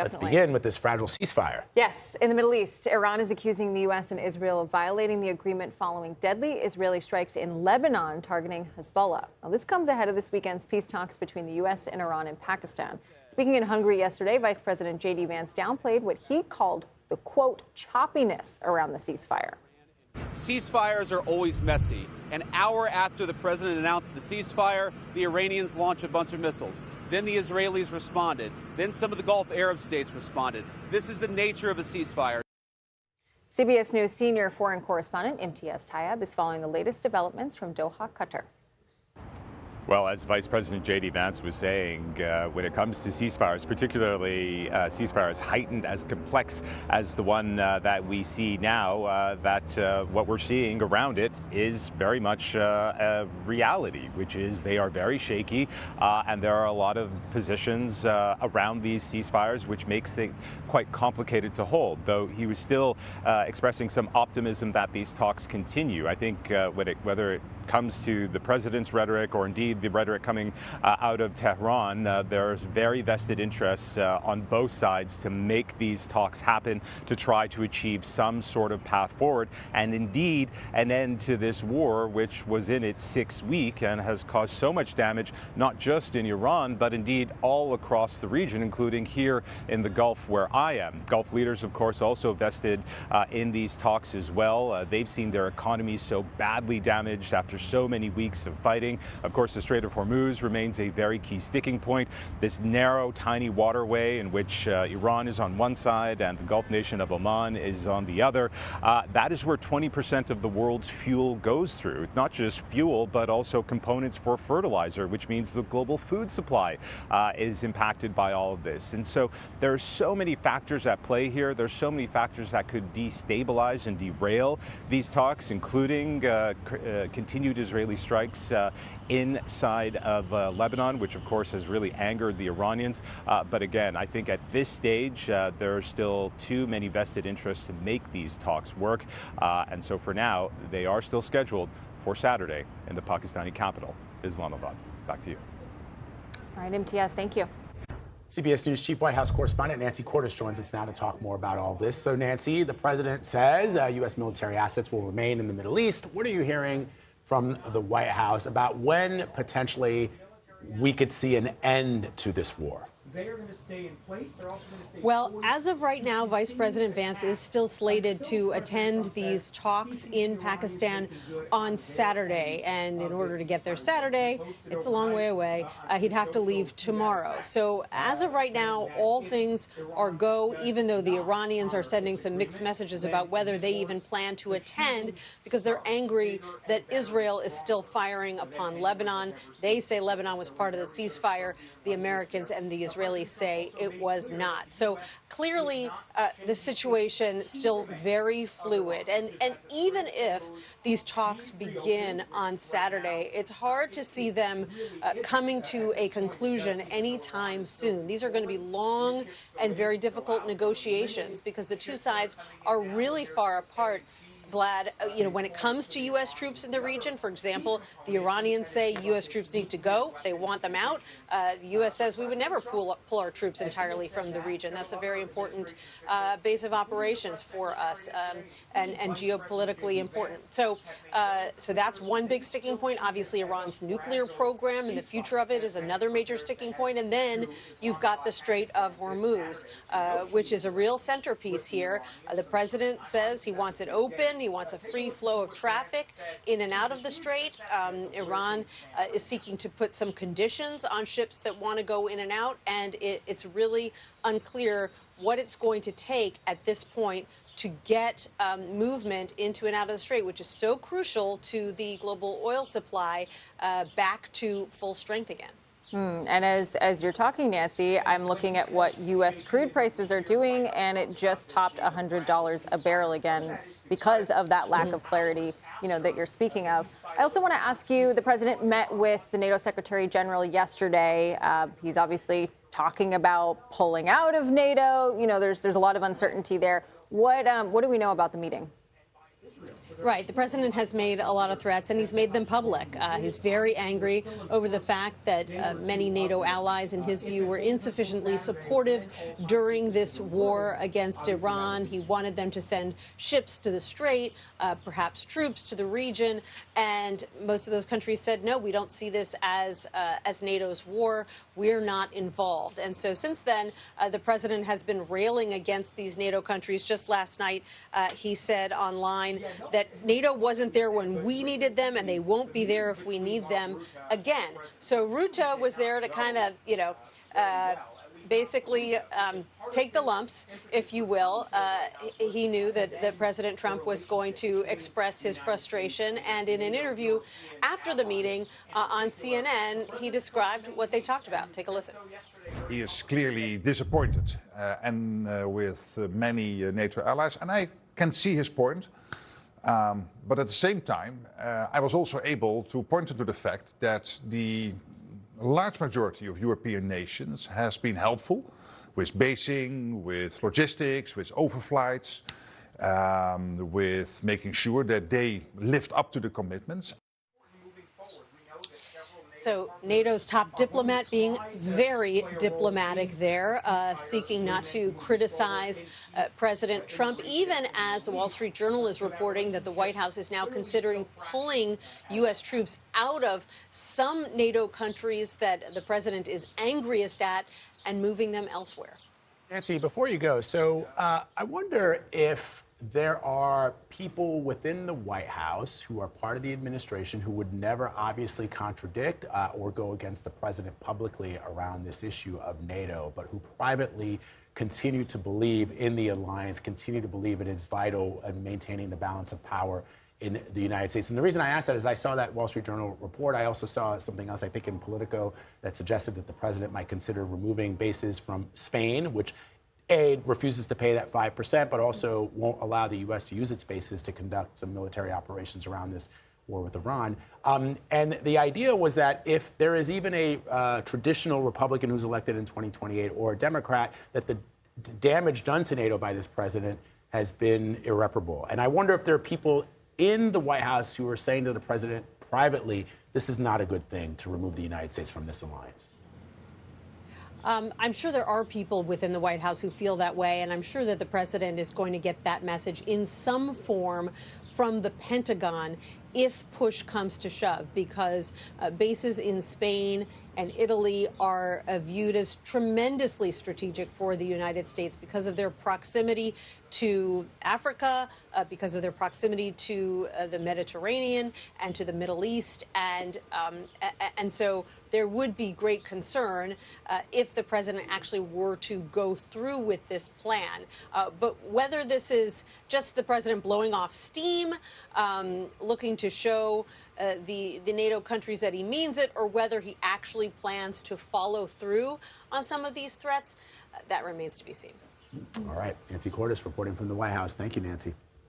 Let's begin with this fragile ceasefire. Yes, in the Middle East, Iran is accusing the U.S. and Israel of violating the agreement following deadly Israeli strikes in Lebanon targeting Hezbollah. Now, this comes ahead of this weekend's peace talks between the U.S. and Iran and Pakistan. Speaking in Hungary yesterday, Vice President J.D. Vance downplayed what he called the, quote, choppiness around the ceasefire. Ceasefires are always messy. An hour after the president announced the ceasefire, the Iranians launched a bunch of missiles. Then the Israelis responded. Then some of the Gulf Arab states responded. This is the nature of a ceasefire. CBS News senior foreign correspondent Imtiaz Tyab is following the latest developments from Doha, Qatar. Well, as Vice President J.D. Vance was saying, when it comes to ceasefires, particularly ceasefires heightened as complex as the one that we see now, what we're seeing around it is very much a reality, which is they are very shaky, and there are a lot of positions around these ceasefires, which makes it quite complicated to hold, though he was still expressing some optimism that these talks continue. I think whether it comes to the president's rhetoric or indeed the rhetoric coming out of Tehran, there's very vested interests on both sides to make these talks happen, to try to achieve some sort of path forward and indeed an end to this war, which was in its 6th week and has caused so much damage, not just in Iran, but indeed all across the region, including here in the Gulf where I am. Gulf leaders, of course, also vested in these talks as well. They've seen their economies so badly damaged after so many weeks of fighting. Of course, the Strait of Hormuz remains a very key sticking point. This narrow, tiny waterway in which Iran is on one side and the Gulf nation of Oman is on the other. That is where 20% of the world's fuel goes through. Not just fuel, but also components for fertilizer, which means the global food supply is impacted by all of this. And so there are so many factors at play here. There's so many factors that could destabilize and derail these talks, including continued Israeli strikes inside of Lebanon, which of course has really angered the Iranians. But again, I think at this stage, there are still too many vested interests to make these talks work. And so for now, they are still scheduled for Saturday in the Pakistani capital, Islamabad. Back to you. All right, Imtiaz, thank you. CBS News Chief White House correspondent Nancy Cordes joins us now to talk more about all this. So, Nancy, the president says U.S. military assets will remain in the Middle East. What are you hearing from the White House about when potentially we could see an end to this war? They are going to stay in place. They're also going to stay. Well, as of right now, Vice President Vance is still slated to attend these talks in Pakistan on Saturday. And in order to get there Saturday, it's a long way away, he'd have to leave tomorrow. So as of right now, all things are go, even though the Iranians are sending some mixed messages about whether they even plan to attend because they're angry that Israel is still firing upon Lebanon. They say Lebanon was part of the ceasefire. The Americans and the Israelis say it was not. So clearly, the situation still very fluid. And even if these talks begin on Saturday, it's hard to see them coming to a conclusion anytime soon. These are going to be long and very difficult negotiations because the two sides are really far apart. Vlad, when it comes to U.S. troops in the region, for example, the Iranians say U.S. troops need to go. They want them out. The U.S. says we would never pull our troops entirely from the region. That's a very important base of operations for us and geopolitically important. So that's one big sticking point. Obviously, Iran's nuclear program and the future of it is another major sticking point. And then you've got the Strait of Hormuz, which is a real centerpiece here. The president says he wants it open. He wants a free flow of traffic in and out of the strait. Iran is seeking to put some conditions on ships that want to go in and out, and it's really unclear what it's going to take at this point to get movement into and out of the strait, which is so crucial to the global oil supply back to full strength again. And as you're talking, Nancy, I'm looking at what U.S. crude prices are doing, and it just topped $100 a barrel again because of that lack of clarity, that you're speaking of. I also want to ask you, the president met with the NATO Secretary General yesterday. He's obviously talking about pulling out of NATO. There's a lot of uncertainty there. What do we know about the meeting? Right. The president has made a lot of threats, and he's made them public. He's very angry over the fact that many NATO allies, in his view, were insufficiently supportive during this war against Iran. He wanted them to send ships to the Strait, perhaps troops to the region, and most of those countries said, no, we don't see this as NATO's war. We're not involved. And so since then, the president has been railing against these NATO countries. Just last night, he said online that NATO wasn't there when we needed them, and they won't be there if we need them again. So Rutte was there to kind of, basically take the lumps, if you will. He knew that President Trump was going to express his frustration. And in an interview after the meeting on CNN, he described what they talked about. Take a listen. He is clearly disappointed with many NATO allies, and I can see his point. But at the same time, I was also able to point to the fact that the large majority of European nations has been helpful with basing, with logistics, with overflights, with making sure that they lived up to the commitments. So NATO's top diplomat being very diplomatic there, seeking not to criticize President Trump, even as the Wall Street Journal is reporting that the White House is now considering pulling U.S. troops out of some NATO countries that the president is angriest at and moving them elsewhere. Nancy, before you go, so I wonder if there are people within the White House who are part of the administration who would never obviously contradict or go against the president publicly around this issue of NATO, but who privately continue to believe in the alliance, continue to believe it is vital in maintaining the balance of power in the United States. And the reason I asked that is I saw that Wall Street Journal report. I also saw something else, I think, in Politico that suggested that the president might consider removing bases from Spain, which refuses to pay that 5%, but also won't allow the U.S. to use its bases to conduct some military operations around this war with Iran. And the idea was that if there is even a traditional Republican who's elected in 2028 or a Democrat, that the damage done to NATO by this president has been irreparable. And I wonder if there are people in the White House who are saying to the president privately, this is not a good thing to remove the United States from this alliance. I'm sure there are people within the White House who feel that way, and I'm sure that the president is going to get that message in some form from the Pentagon if push comes to shove, because bases in Spain and Italy are viewed as tremendously strategic for the United States because of their proximity to Africa, because of their proximity to the Mediterranean and to the Middle East. And so there would be great concern if the president actually were to go through with this plan. But whether this is just the president blowing off steam, looking to show the NATO countries that he means it, or whether he actually plans to follow through on some of these threats, that remains to be seen. All right. Nancy Cordes reporting from the White House. Thank you, Nancy.